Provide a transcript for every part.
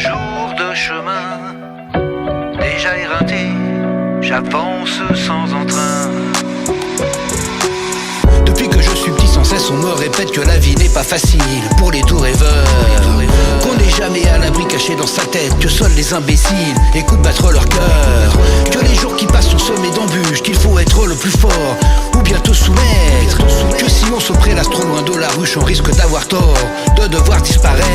jours de chemin, déjà éreinté, j'avance sans entrain. Depuis que je suis petit, sans cesse on me répète que la vie n'est pas facile pour les doux rêveurs, qu'on n'est jamais à l'abri caché dans sa tête, que seuls les imbéciles écoutent battre leur cœur, que les jours qui passent sont semés d'embûches, qu'il faut être le plus fort ou bientôt soumettre, que si on se prélasse trop loin de la ruche on risque d'avoir tort, de devoir disparaître.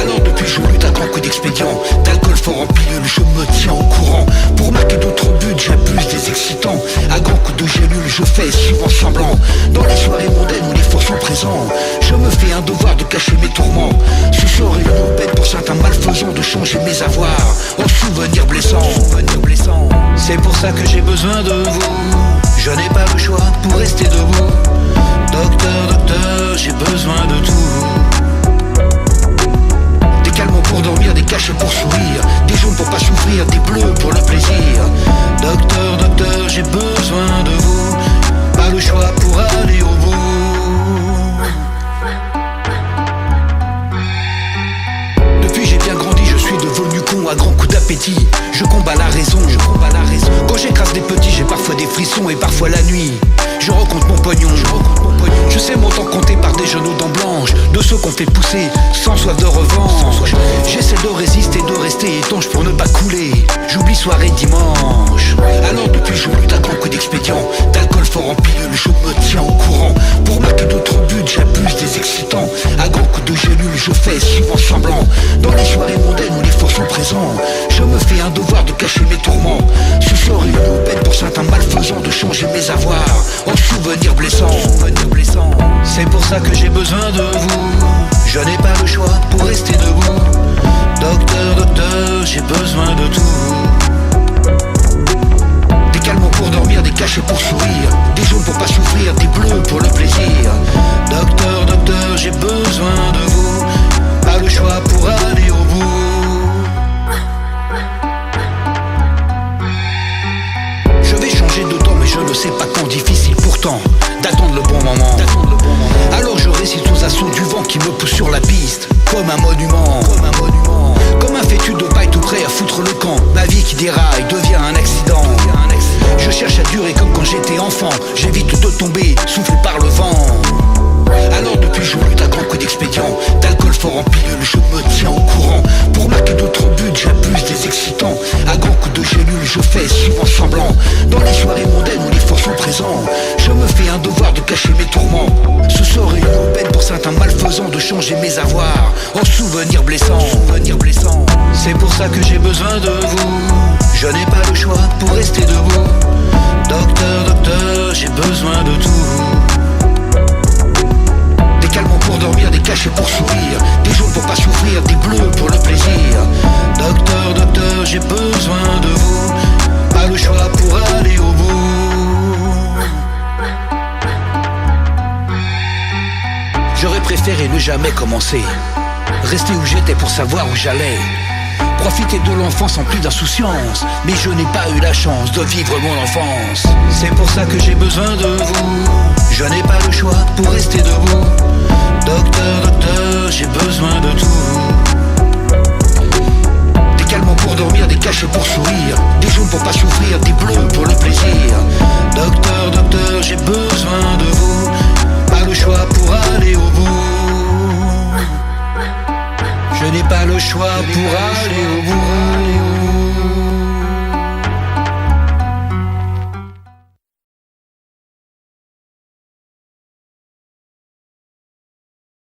Alors depuis je lutte à grands coups d'expédient, d'alcool fort en pilule, je me tiens au courant. Pour marquer d'autres buts j'abuse des excitants, à grands coups de gélule je fais souvent semblant. Dans les soirées mondaines où les faux sont présents, je me fais un devoir de cacher mes tourments. Ce serait une aubaine pour certains malfaisants de changer mes avoirs en souvenirs blessants. C'est pour ça que j'ai besoin de vous, je n'ai pas le choix pour rester debout. Docteur, docteur, j'ai besoin de tout. Des calmants pour dormir, des cachets pour sourire, des jaunes pour pas souffrir, des bleus pour le plaisir. Docteur, docteur, j'ai besoin de vous, pas le choix pour aller au bout. Depuis j'ai bien grandi, je suis devenu con à grands coups d'appétit. Je combats la raison, Quand j'écrase des petits, j'ai parfois des frissons et parfois la nuit je recompte mon pognon, Je sais mon temps compté par des jeunes aux dents blanches, de ceux qu'on fait pousser sans soif de revanche. J'essaie de résister, de rester étanche pour ne pas couler. J'oublie soirée dimanche. Alors depuis je lutte à grands coups d'expédient, d'alcool fort en pilule, je me tiens au courant. Pour marquer d'autres buts, j'abuse des excitants, à grands coups de gélule, je fais souvent semblant. Dans les soirées mondaines où les faux sont présents, je me fais un devoir de cacher mes tourments. Ce serait une aubaine pour certains malfaisants de changer mes avoirs en souvenirs blessants. C'est pour ça que j'ai besoin de vous, je n'ai pas le choix pour rester debout. Docteur, docteur, j'ai besoin de tout. Des calmants pour dormir, des cachets pour sourire, des jaunes pour pas souffrir, des bleus pour le plaisir. Docteur, docteur, j'ai besoin de vous, pas le choix pour aller au bout. Je vais changer de temps mais je ne sais pas quand, difficile pourtant d'attendre le bon moment. Alors je récite aux assauts du vent qui me pousse sur la piste, comme un monument, comme un fétu de paille tout prêt à foutre le camp. Ma vie qui déraille devient un accident. Je cherche à durer comme quand j'étais enfant, j'évite de tomber, soufflé par le vent. Alors depuis je lutte à grands coups d'expédient, d'alcool fort en pilule, je me tiens au courant. Pour marquer d'autres buts, j'abuse des excitants, à grands coups de gélule, je fais souvent semblant. Dans les soirées mondaines où les forces sont présents, je me fais un devoir de cacher mes tourments. Ce serait une aubaine pour certains malfaisants de changer mes avoirs en souvenirs blessants. C'est pour ça que j'ai besoin de vous, je n'ai pas le choix pour rester debout. Docteur, docteur, j'ai besoin de tout. Des calmants pour dormir, des cachets pour sourire, des jaunes pour pas souffrir, des bleus pour le plaisir. Docteur, docteur, j'ai besoin de vous, pas le choix pour aller au bout. J'aurais préféré ne jamais commencer, rester où j'étais pour savoir où j'allais. Profiter de l'enfance en plus d'insouciance, mais je n'ai pas eu la chance de vivre mon enfance. C'est pour ça que j'ai besoin de vous, je n'ai pas le choix pour rester debout. Docteur, docteur, j'ai besoin de tout. Des calmants pour dormir, des cachets pour sourire, des jaunes pour pas souffrir, des bleus pour le plaisir. Docteur, docteur, j'ai besoin de vous, pas le choix pour aller au bout. Je n'ai pas le choix pour aller au bout.